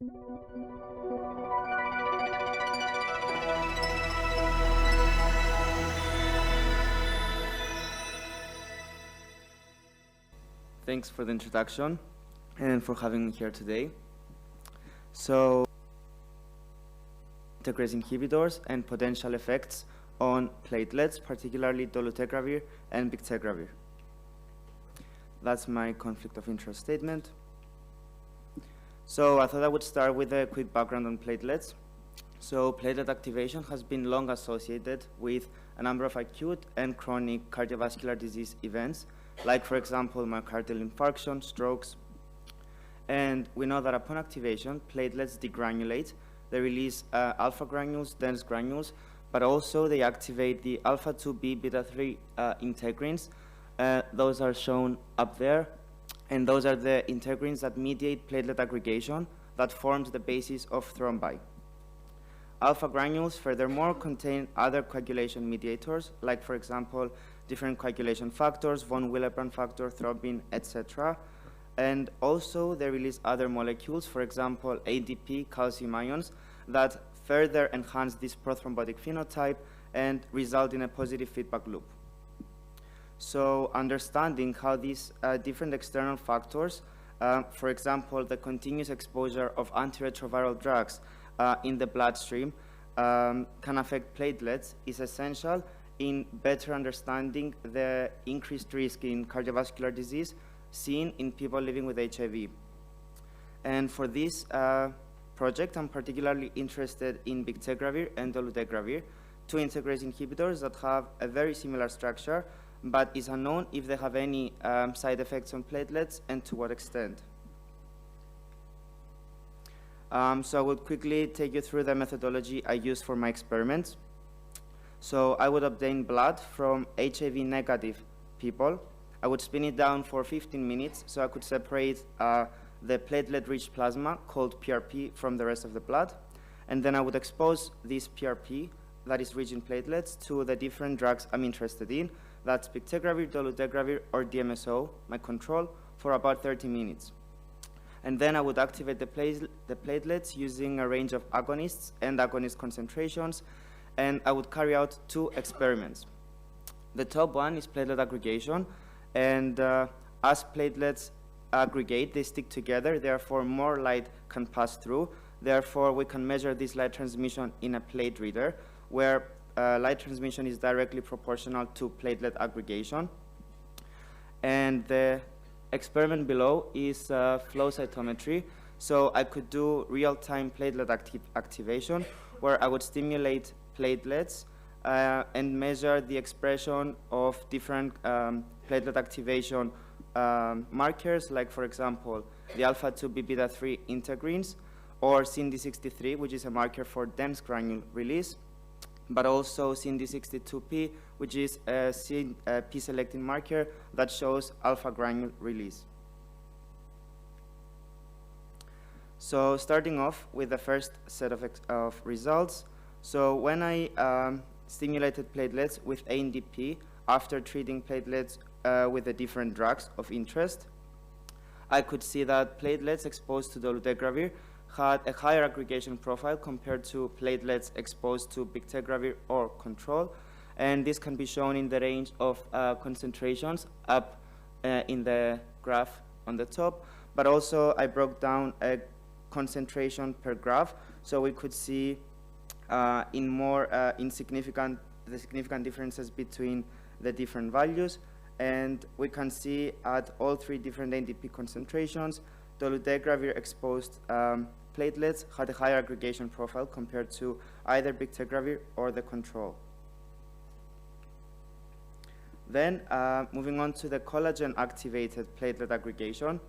Thanks for the introduction and for having me here today. So, integrase inhibitors and potential effects on platelets, particularly Dolutegravir and Bictegravir. That's my conflict of interest statement. So I thought I would start with a quick background on platelets. So platelet activation has been long associated with a number of acute and chronic cardiovascular disease events, like, for example, myocardial infarction, strokes. And we know that upon activation, platelets degranulate. They release alpha granules, dense granules, but also they activate the alpha-2b beta-3 integrins. Those are shown up there, and those are the integrins that mediate platelet aggregation that forms the basis of thrombi. Alpha granules, furthermore, contain other coagulation mediators, like, for example, different coagulation factors, von Willebrand factor, thrombin, etc. And also, they release other molecules, for example, ADP, calcium ions, that further enhance this prothrombotic phenotype and result in a positive feedback loop. So, understanding how these different external factors, for example, the continuous exposure of antiretroviral drugs in the bloodstream can affect platelets is essential in better understanding the increased risk in cardiovascular disease seen in people living with HIV. And for this project, I'm particularly interested in Bictegravir and Dolutegravir, two integrase inhibitors that have a very similar structure, but is unknown if they have any side effects on platelets and to what extent. So I will quickly take you through the methodology I used for my experiments. So I would obtain blood from HIV negative people. I would spin it down for 15 minutes so I could separate the platelet-rich plasma, called PRP, from the rest of the blood. And then I would expose this PRP, that is rich in platelets, to the different drugs I'm interested in. That's Bictegravir, Dolutegravir, or DMSO, my control, for about 30 minutes. And then I would activate the platelets using a range of agonists and agonist concentrations, and I would carry out two experiments. The top one is platelet aggregation, and as platelets aggregate, they stick together, therefore more light can pass through. Therefore, we can measure this light transmission in a plate reader, where light transmission is directly proportional to platelet aggregation. And the experiment below is flow cytometry. So I could do real-time platelet activation, where I would stimulate platelets and measure the expression of different platelet activation markers, like, for example, the alpha-2b beta-3 integrins, or CD63, which is a marker for dense granule release, but also CD62P, which is a p-selectin marker that shows alpha granule release. So starting off with the first set of results. So when I stimulated platelets with ANDP after treating platelets with the different drugs of interest, I could see that platelets exposed to Dolutegravir had a higher aggregation profile compared to platelets exposed to Bictegravir or control. And this can be shown in the range of concentrations up in the graph on the top. But also I broke down a concentration per graph, so we could see the significant differences between the different values. And we can see at all three different ANDP concentrations, Dolutegravir exposed platelets had a higher aggregation profile compared to either Bictegravir or the control. Then, moving on to the collagen-activated platelet aggregation,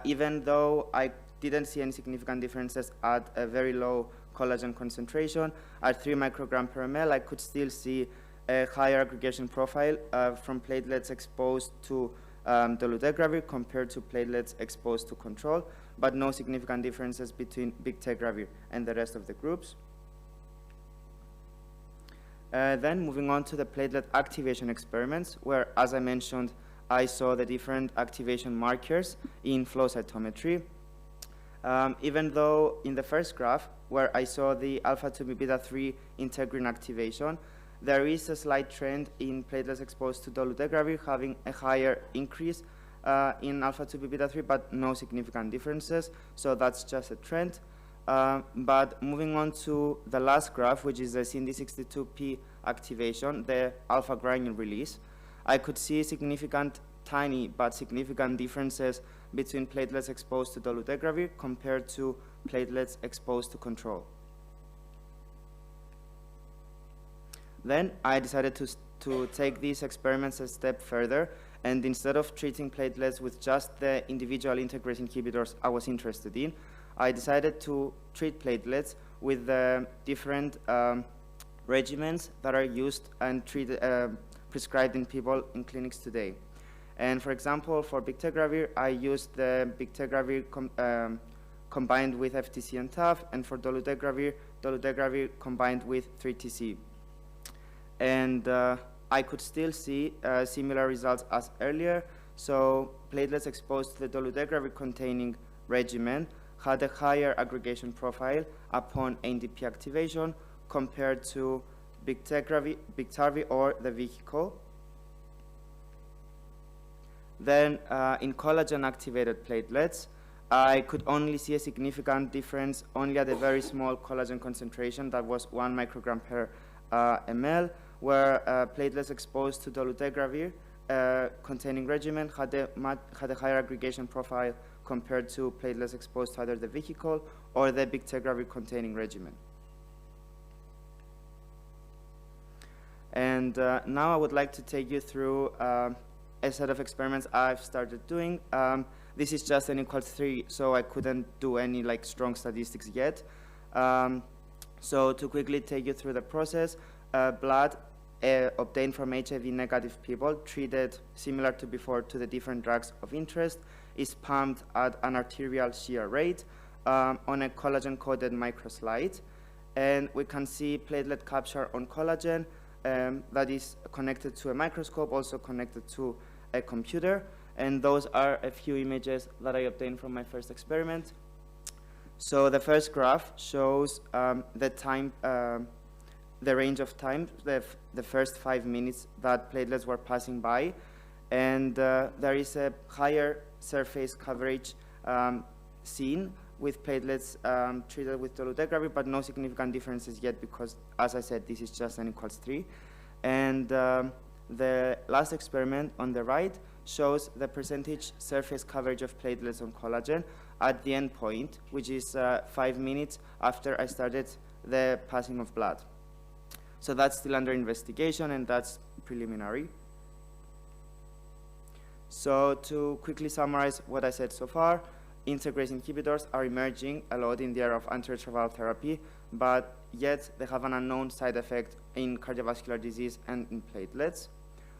even though I didn't see any significant differences at a very low collagen concentration, at 3 microgram per ml, I could still see a higher aggregation profile from platelets exposed to Dolutegravir compared to platelets exposed to control, but no significant differences between Bictegravir and the rest of the groups. Then moving on to the platelet activation experiments, where, as I mentioned, I saw the different activation markers in flow cytometry. Even though in the first graph, where I saw the alpha-2 beta-3 integrin activation, there is a slight trend in platelets exposed to dolutegravir having a higher increase in alpha-2 beta-3, but no significant differences, so that's just a trend. But moving on to the last graph, which is the CD62P activation, the alpha-granule release, I could see significant, tiny but significant differences between platelets exposed to dolutegravir compared to platelets exposed to control. Then I decided to take these experiments a step further, and instead of treating platelets with just the individual integrase inhibitors I was interested in, I decided to treat platelets with the different regimens that are used and prescribed in people in clinics today. And for example, for Bictegravir, I used the Bictegravir combined with FTC and TAF, and for Dolutegravir, Dolutegravir combined with 3TC. And I could still see similar results as earlier. So platelets exposed to the Dolutegravir containing regimen had a higher aggregation profile upon NDP activation compared to Bictegravir or the vehicle. Then in collagen-activated platelets, I could only see a significant difference only at a very small collagen concentration that was 1 microgram per ml, where platelets exposed to dolutegravir containing regimen had a higher aggregation profile compared to platelets exposed to either the vehicle or the Bictegravir containing regimen. And now I would like to take you through a set of experiments I've started doing. This is just n equals 3, so I couldn't do any strong statistics yet. So to quickly take you through the process, blood obtained from HIV negative people treated similar to before to the different drugs of interest is pumped at an arterial shear rate on a collagen-coated microslide. And we can see platelet capture on collagen that is connected to a microscope, also connected to a computer. And those are a few images that I obtained from my first experiment. So the first graph shows the time, the range of time, the first 5 minutes that platelets were passing by. And there is a higher surface coverage seen with platelets treated with dolutegravir, but no significant differences yet because, as I said, this is just n equals 3. And the last experiment on the right shows the percentage surface coverage of platelets on collagen at the end point, which is 5 minutes after I started the passing of blood. So that's still under investigation, and that's preliminary. So to quickly summarize what I said so far, integrase inhibitors are emerging a lot in the area of antiretroviral therapy, but yet they have an unknown side effect in cardiovascular disease and in platelets.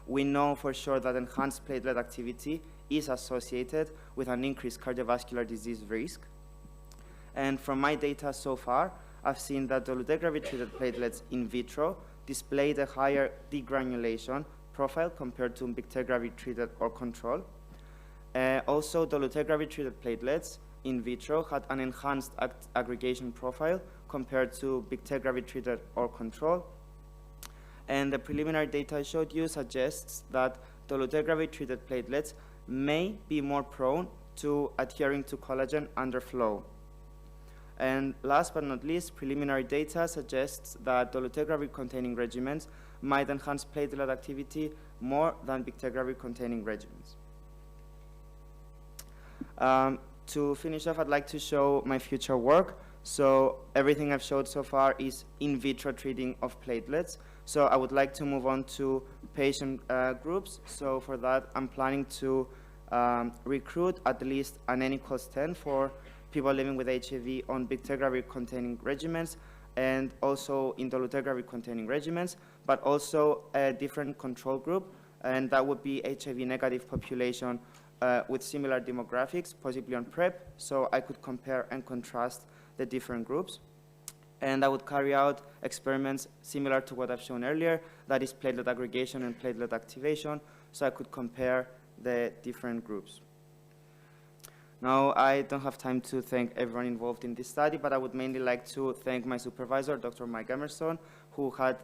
We know for sure that enhanced platelet activity is associated with an increased cardiovascular disease risk. And from my data so far, I've seen that dolutegravir-treated platelets in vitro displayed a higher degranulation profile compared to Bictegravir-treated or control. Also, dolutegravir-treated platelets in vitro had an enhanced aggregation profile compared to Bictegravir-treated or control. And the preliminary data I showed you suggests that dolutegravir-treated platelets may be more prone to adhering to collagen under flow. And last but not least, preliminary data suggests that dolutegravir-containing regimens might enhance platelet activity more than Bictegravir-containing regimens. To finish off, I'd like to show my future work. So everything I've showed so far is in vitro treating of platelets. So I would like to move on to patient groups. So for that, I'm planning to recruit at least an n equals 10 for people living with HIV on Bictegravir-containing regimens, and also in dolutegravir-containing regimens, but also a different control group, and that would be HIV-negative population with similar demographics, possibly on PrEP, so I could compare and contrast the different groups. And I would carry out experiments similar to what I've shown earlier, that is platelet aggregation and platelet activation, so I could compare the different groups. Now, I don't have time to thank everyone involved in this study, but I would mainly like to thank my supervisor, Dr. Mike Emerson, who had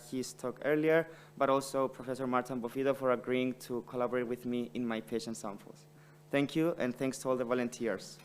his talk earlier, but also Professor Martin Bofido for agreeing to collaborate with me in my patient samples. Thank you, and thanks to all the volunteers.